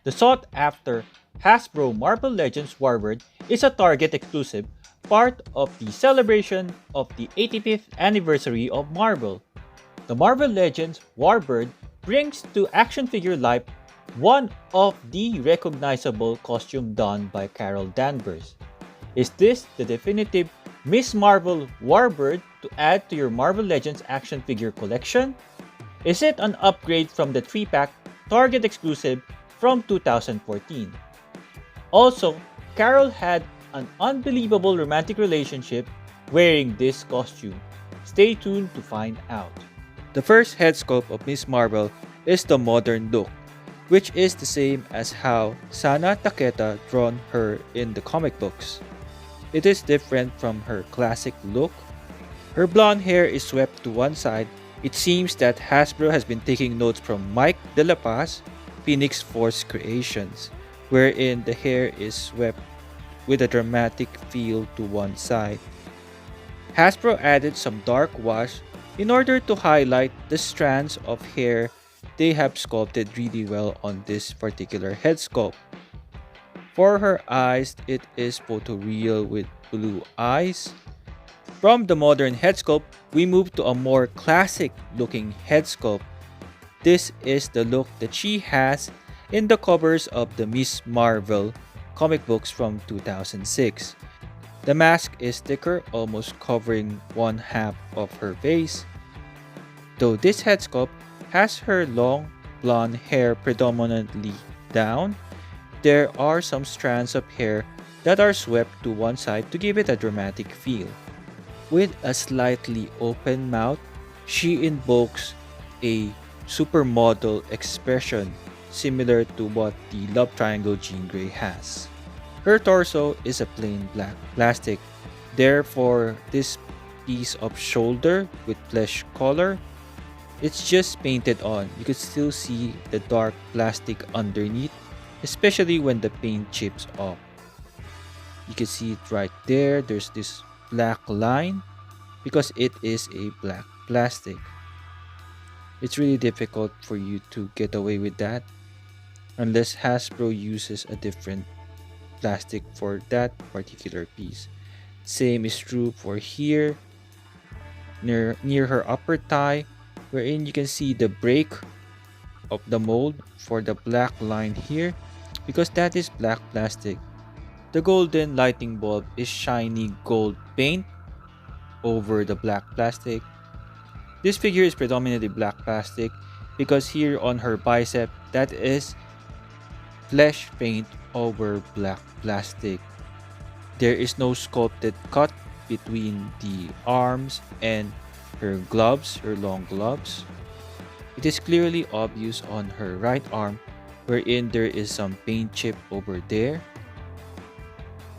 The sought-after Hasbro Marvel Legends Warbird is a Target exclusive, part of the celebration of the 85th anniversary of Marvel. The Marvel Legends Warbird brings to action figure life one of the recognizable costume done by Carol Danvers. Is this the definitive Miss Marvel Warbird to add to your Marvel Legends action figure collection? Is it an upgrade from the 3-pack Target exclusive from 2014? Also, Carol had an unbelievable romantic relationship wearing this costume. Stay tuned to find out. The first head sculpt of Miss Marvel is the modern look, which is the same as how Sana Taketa drawn her in the comic books. It is different from her classic look. Her blonde hair is swept to one side. It seems that Hasbro has been taking notes from Mike De La Paz, Phoenix Force Creations, wherein the hair is swept with a dramatic feel to one side. Hasbro added some dark wash in order to highlight the strands of hair they have sculpted really well on this particular head sculpt. For her eyes, it is photoreal with blue eyes. From the modern head sculpt, we move to a more classic looking head sculpt. This is the look that she has in the covers of the Miss Marvel comic books from 2006. The mask is thicker, almost covering one half of her face. Though this head sculpt has her long blonde hair predominantly down, there are some strands of hair that are swept to one side to give it a dramatic feel. With a slightly open mouth, she invokes a supermodel expression similar to what the Love Triangle Jean Grey has. Her torso is a plain black plastic, therefore this piece of shoulder with flesh color, it's just painted on. You could still see the dark plastic underneath, especially when the paint chips off. You can see it right there. There's this black line because it is a black plastic. It's really difficult for you to get away with that unless Hasbro uses a different plastic for that particular piece. Same is true for here near her upper thigh, wherein you can see the break of the mold for the black line here because that is black plastic. The golden lighting bulb is shiny gold paint over the black plastic. This figure is predominantly black plastic because here on her bicep, that is flesh paint over black plastic. There is no sculpted cut between the arms and her gloves, her long gloves. It is clearly obvious on her right arm wherein there is some paint chip over there.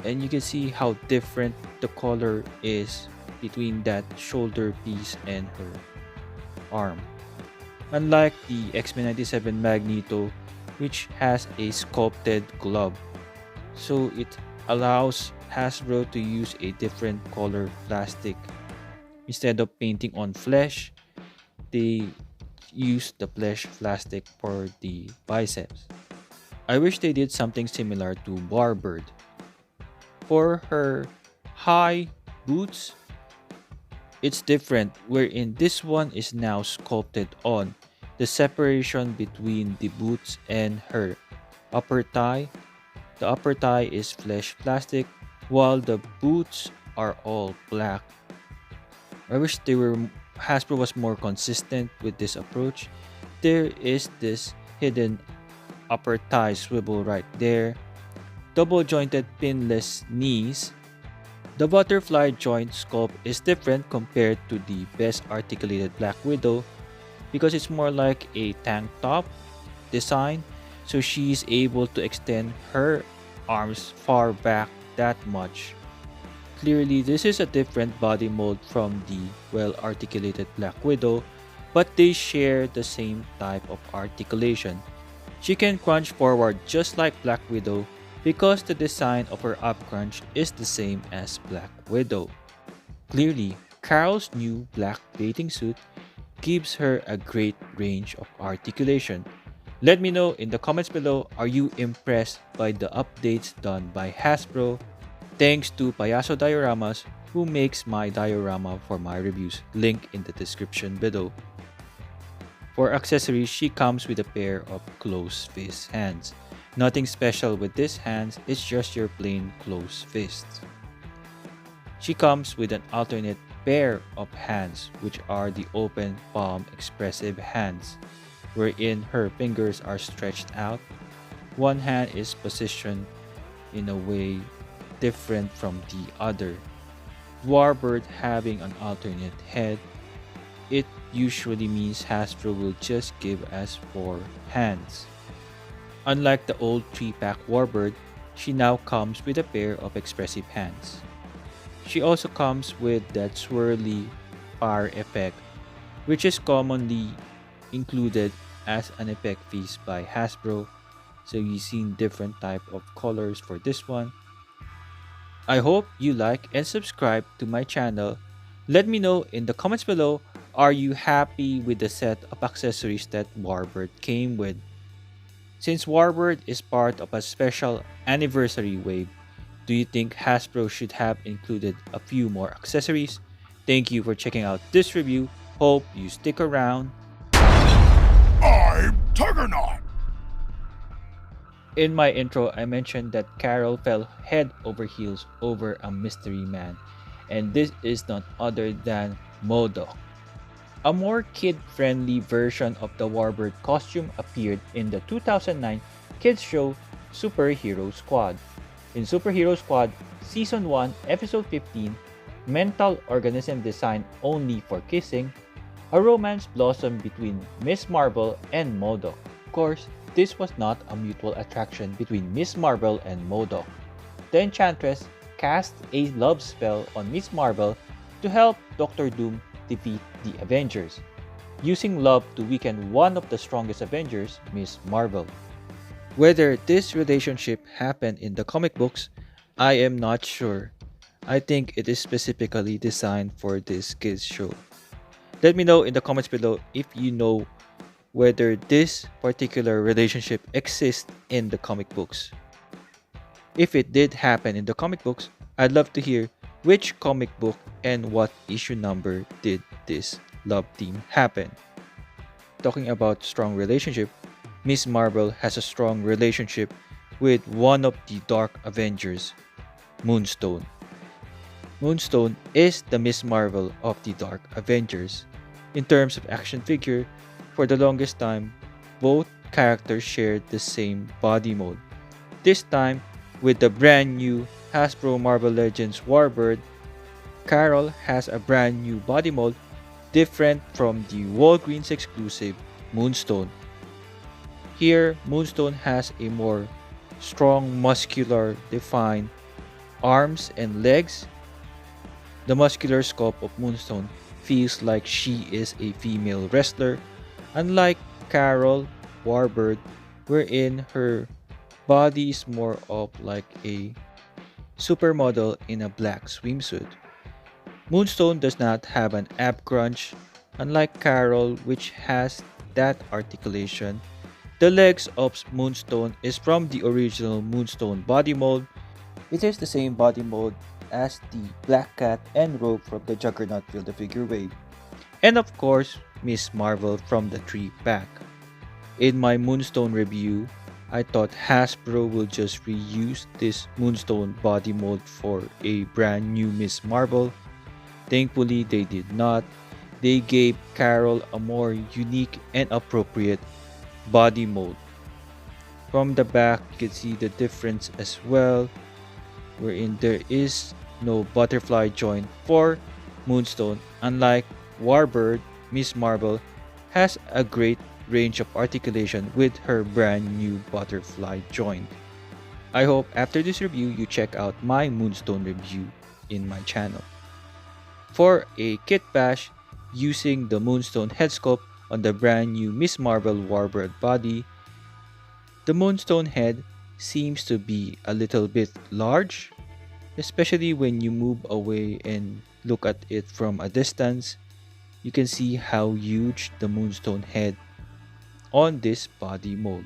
And you can see how different the color is between that shoulder piece and her arm. Unlike the X-Men 97 Magneto, which has a sculpted glove. So it allows Hasbro to use a different color plastic. Instead of painting on flesh, they use the flesh plastic for the biceps. I wish they did something similar to Warbird. For her high boots, it's different wherein this one is now sculpted on. The separation between the boots and her upper thigh. The upper thigh is flesh plastic while the boots are all black. I wish Hasbro was more consistent with this approach. There is this hidden upper thigh swivel right there. Double jointed pinless knees. The butterfly joint sculpt is different compared to the best articulated Black Widow because it's more like a tank top design, so she's able to extend her arms far back that much. Clearly, this is a different body mold from the well-articulated Black Widow, but they share the same type of articulation. She can crunch forward just like Black Widow because the design of her up crunch is the same as Black Widow. Clearly, Carol's new black bathing suit gives her a great range of articulation. Let me know in the comments below, are you impressed by the updates done by Hasbro? Thanks to Payaso Dioramas who makes my diorama for my reviews, link in the description below. For accessories, she comes with a pair of closed fist hands. Nothing special with these hands, it's just your plain closed fists. She comes with an alternate pair of hands, which are the open palm expressive hands, wherein her fingers are stretched out. One hand is positioned in a way different from the other. Warbird having an alternate head, it usually means Hasbro will just give us 4 hands. Unlike the old 3-pack Warbird, she now comes with a pair of expressive hands. She also comes with that swirly fire effect, which is commonly included as an effect piece by Hasbro, so you've seen different type of colors for this one. I hope you like and subscribe to my channel. Let me know in the comments below, are you happy with the set of accessories that Warbird came with? Since Warbird is part of a special anniversary wave, do you think Hasbro should have included a few more accessories? Thank you for checking out this review. Hope you stick around. I'm Tigernaut! In my intro, I mentioned that Carol fell head over heels over a mystery man, and this is none other than MODOK. A more kid-friendly version of the Warbird costume appeared in the 2009 kids show Superhero Squad. In Superhero Squad Season 1, Episode 15, Mental Organism Designed Only for Kissing, a romance blossomed between Miss Marvel and MODOK. Of course, this was not a mutual attraction between Miss Marvel and MODOK. The Enchantress cast a love spell on Miss Marvel to help Doctor Doom defeat the Avengers, using love to weaken one of the strongest Avengers, Miss Marvel. Whether this relationship happened in the comic books, I am not sure. I think it is specifically designed for this kids show. Let me know in the comments below if you know whether this particular relationship exists in the comic books. If it did happen in the comic books, I'd love to hear which comic book and what issue number did this love team happen. Talking about strong relationship, Miss Marvel has a strong relationship with one of the Dark Avengers, Moonstone. Moonstone is the Miss Marvel of the Dark Avengers. In terms of action figure, for the longest time, both characters shared the same body mode. This time, with the brand new Hasbro Marvel Legends Warbird, Carol has a brand new body mold different from the Walgreens exclusive Moonstone. Here, Moonstone has a more strong, muscular, defined arms and legs. The muscular sculpt of Moonstone feels like she is a female wrestler, unlike Carol Warbird, wherein her body is more of like a supermodel in a black swimsuit. Moonstone does not have an ab crunch, unlike Carol, which has that articulation. The legs of Moonstone is from the original Moonstone body mold. It is the same body mold as the Black Cat and Rogue from the Juggernaut Build-A-Figure wave. And of course, Miss Marvel from the 3-pack. In my Moonstone review, I thought Hasbro will just reuse this Moonstone body mold for a brand new Miss Marvel. Thankfully, they did not. They gave Carol a more unique and appropriate body mold. From the back, you can see the difference as well, wherein there is no butterfly joint for Moonstone. Unlike Warbird, Miss Marvel has a great range of articulation with her brand new butterfly joint. I hope after this review you check out my Moonstone review in my channel. For a Kitbash, using the Moonstone head sculpt on the brand new Miss Marvel Warbird body, the Moonstone head seems to be a little bit large, especially when you move away and look at it from a distance. You can see how huge the Moonstone head on this body mold.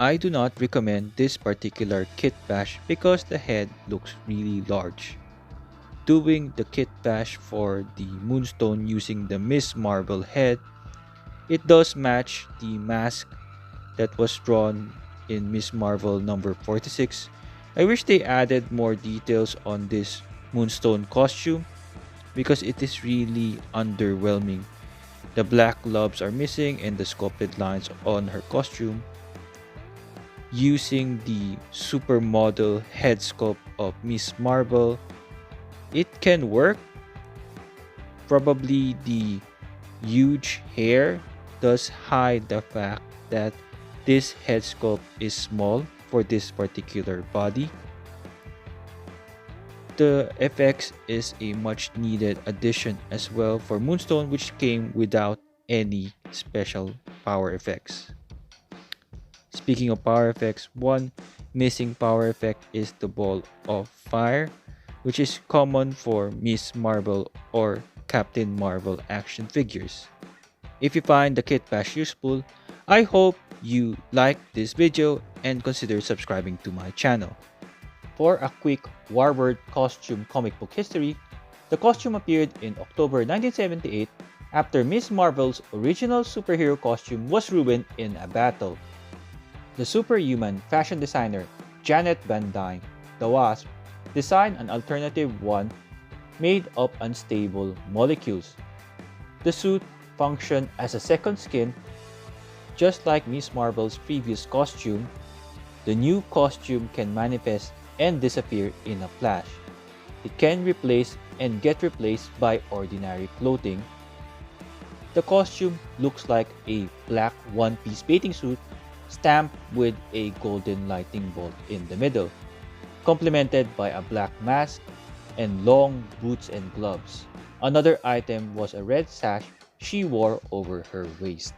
I do not recommend this particular Kitbash because the head looks really large. Doing the Kitbash for the Moonstone using the Miss Marvel head, it does match the mask that was drawn in Miss Marvel number 46. I wish they added more details on this Moonstone costume because it is really underwhelming. The black gloves are missing and the sculpted lines on her costume. Using the supermodel head sculpt of Miss Marvel, it can work. Probably the huge hair does hide the fact that this head sculpt is small for this particular body. The FX is a much needed addition as well for Moonstone, which came without any special power effects. Speaking of power effects, one missing power effect is the ball of fire, which is common for Miss Marvel or Captain Marvel action figures. If you find the Kitbash useful, I hope you like this video and consider subscribing to my channel. For a quick Warbird costume comic book history, the costume appeared in October 1978 after Miss Marvel's original superhero costume was ruined in a battle. The superhuman fashion designer Janet Van Dyne, the Wasp, designed an alternative one made of unstable molecules. The suit functioned as a second skin. Just like Miss Marvel's previous costume, the new costume can manifest and disappear in a flash. It can replace and get replaced by ordinary clothing. The costume looks like a black one-piece bathing suit stamped with a golden lightning bolt in the middle, complemented by a black mask and long boots and gloves. Another item was a red sash she wore over her waist.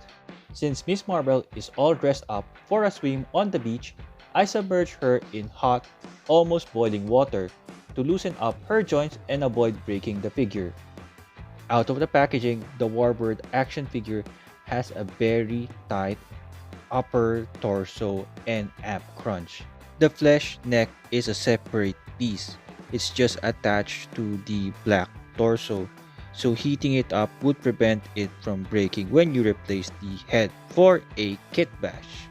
Since Miss Marvel is all dressed up for a swim on the beach, I submerged her in hot, almost boiling water to loosen up her joints and avoid breaking the figure. Out of the packaging, the Warbird action figure has a very tight upper torso and ab crunch. The flesh neck is a separate piece. It's just attached to the black torso, so heating it up would prevent it from breaking when you replace the head for a Kitbash.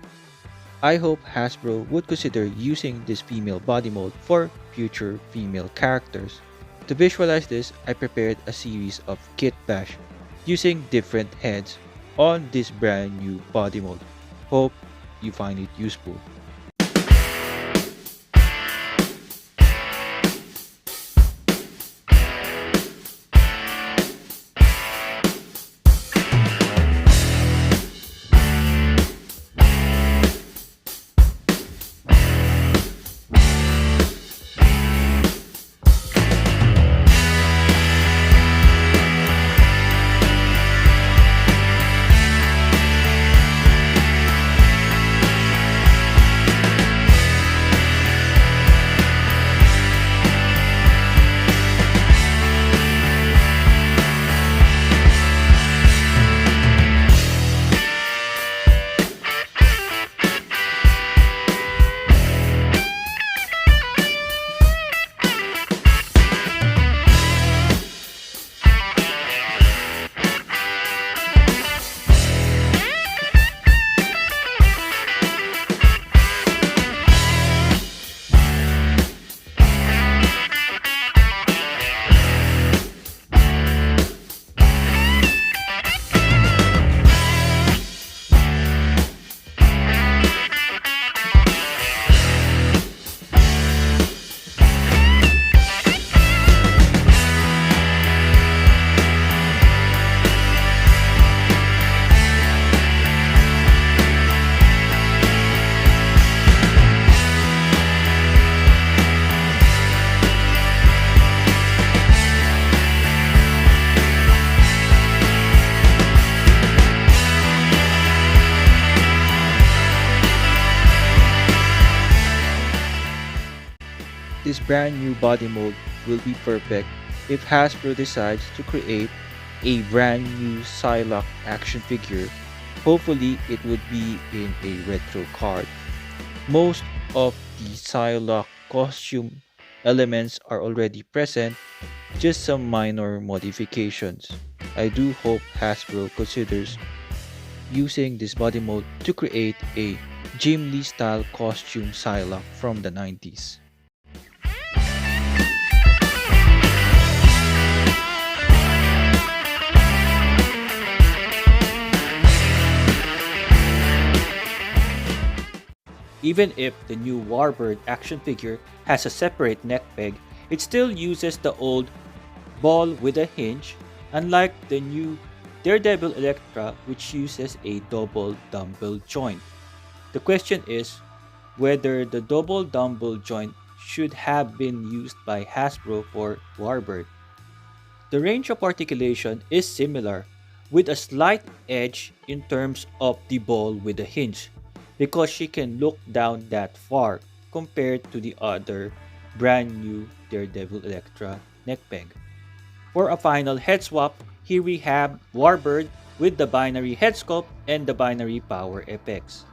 I hope Hasbro would consider using this female body mold for future female characters. To visualize this, I prepared a series of Kitbash using different heads on this brand new body mold. Hope you find it useful. This brand new body mold will be perfect if Hasbro decides to create a brand new Psylocke action figure Hopefully, it would be in a retro card. Most of the Psylocke costume elements are already present, just some minor modifications. I do hope Hasbro considers using this body mode to create a Jim Lee style costume Psylocke from the 90s. Even if the new Warbird action figure has a separate neck peg, it still uses the old ball with a hinge, unlike the new Daredevil Elektra, which uses a double dumbbell joint. The question is whether the double dumbbell joint should have been used by Hasbro for Warbird. The range of articulation is similar, with a slight edge in terms of the ball with a hinge, because she can look down that far compared to the other brand new Daredevil Elektra neck peg. For a final head swap, here we have Warbird with the binary head sculpt and the binary power effects.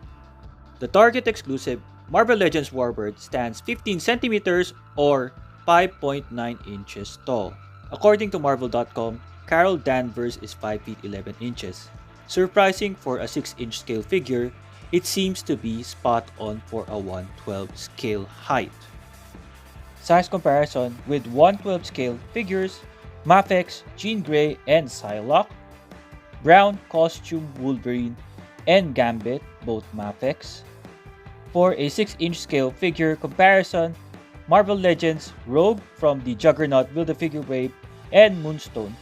The Target exclusive Marvel Legends Warbird stands 15 centimeters or 5.9 inches tall. According to Marvel.com, Carol Danvers is 5 feet 11 inches. Surprising for a 6-inch scale figure, it seems to be spot on for a 1/12 scale height. Size comparison with 1/12 scale figures: Mafex, Jean Grey, and Psylocke, Brown Costume Wolverine, and Gambit, both Mafex. For a 6-inch scale figure comparison, Marvel Legends Rogue from the Juggernaut Build-A-Figure Wave and Moonstone.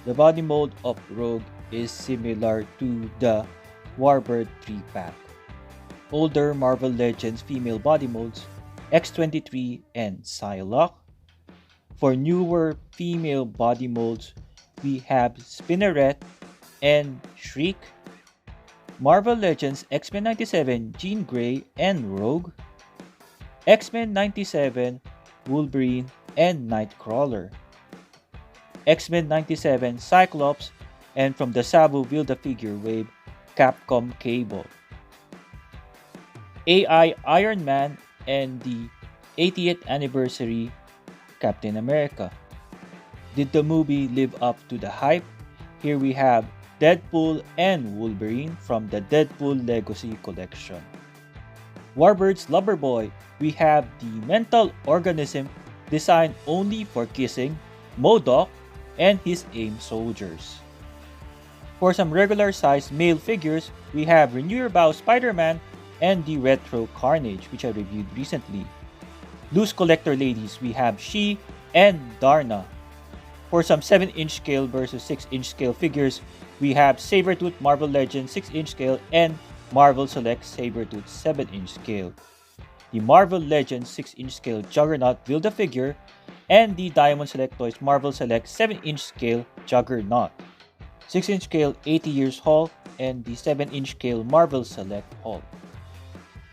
The body mold of Rogue is similar to the Warbird 3-pack. Older Marvel Legends female body molds, X-23 and Psylocke. For newer female body molds, we have Spinneret and Shriek, Marvel Legends X-Men 97 Jean Grey and Rogue, X-Men 97 Wolverine and Nightcrawler, X-Men 97 Cyclops, and from the Sabu Build-A-Figure Wave, Capcom Cable, AI Iron Man, and the 80th anniversary Captain America. Did the movie live up to the hype? Here we have Deadpool and Wolverine from the Deadpool Legacy Collection. Warbird's Loverboy, we have the mental organism designed only for kissing, MODOK, and his AIM soldiers. For some regular sized male figures, we have Renew Your Vow Spider-Man and the Retro Carnage, which I reviewed recently. Loose collector ladies, we have She and Darna. For some 7-inch scale versus 6-inch scale figures, we have Sabretooth Marvel Legends 6-inch scale and Marvel Select Sabretooth 7-inch scale. The Marvel Legends 6-inch scale Juggernaut Build-A-Figure and the Diamond Select Toys Marvel Select 7-inch scale Juggernaut. 6-inch scale 80 Years Hulk and the 7-inch scale Marvel Select Hulk.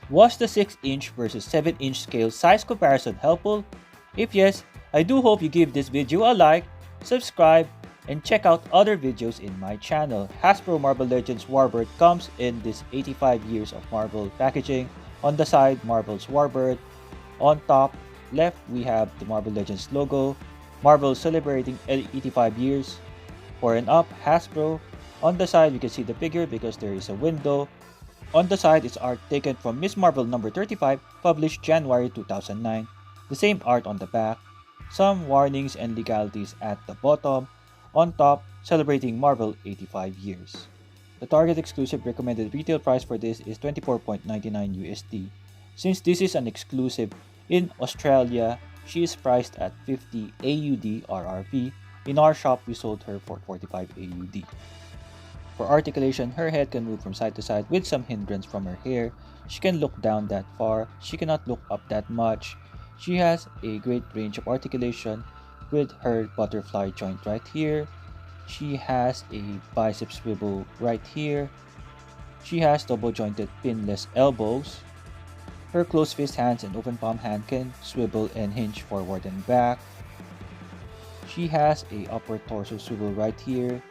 Was the 6-inch versus 7-inch scale size comparison helpful? If yes, I do hope you give this video a like, subscribe, and check out other videos in my channel. Hasbro Marvel Legends Warbird comes in this 85 years of Marvel packaging. On the side, Marvel's Warbird. On top left, we have the Marvel Legends logo. Marvel celebrating 85 years. For and up, Hasbro. On the side, you can see the figure because there is a window. On the side is art taken from Miss Marvel number 35, published January 2009. The same art on the back. Some warnings and legalities at the bottom. On top, celebrating Marvel 85 years. The Target exclusive recommended retail price for this is $24.99 USD. Since this is an exclusive in Australia, she is priced at 50 AUD RRP. In our shop, we sold her for 45 AUD. For articulation, her head can move from side to side with some hindrance from her hair. She can look down that far. She cannot look up that much. She has a great range of articulation with her butterfly joint right here. She has a bicep swivel right here. She has double jointed pinless elbows. Her closed fist hands and open palm hand can swivel and hinge forward and back. She has a upward torso swivel right here.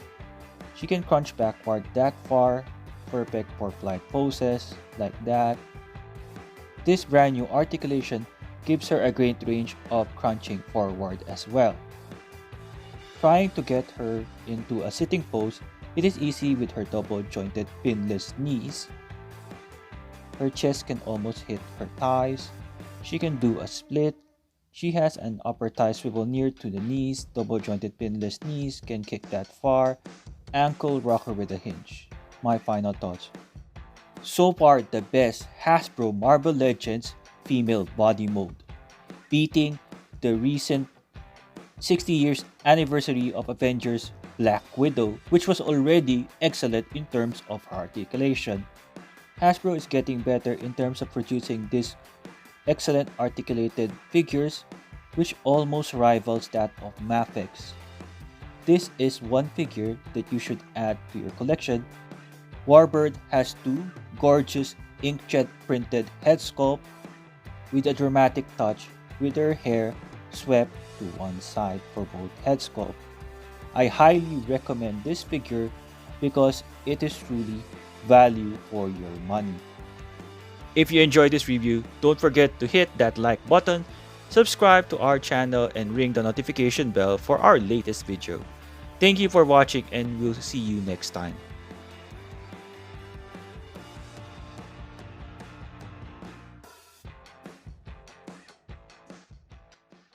She can crunch backward that far. perfect for flight poses like that. This brand new articulation gives her a great range of crunching forward as well. Trying to get her into a sitting pose, it is easy with her double-jointed pinless knees. Her chest can almost hit her thighs. She can do a split. She has an upper thigh swivel near to the knees. Double-jointed pinless knees can kick that far. Ankle rocker with a hinge. My final thoughts. So far, the best Hasbro Marvel Legends female body mold, beating the recent 60 years anniversary of Avengers Black Widow, which was already excellent in terms of articulation. Hasbro is getting better in terms of producing these excellent articulated figures, which almost rivals that of Mafex. This is one figure that you should add to your collection. Warbird has two gorgeous inkjet printed head sculpt with a dramatic touch with her hair swept to one side for both head sculpt. I highly recommend this figure because it is truly value for your money. If you enjoyed this review, don't forget to hit that like button, subscribe to our channel, and ring the notification bell for our latest video. Thank you for watching, and we'll see you next time.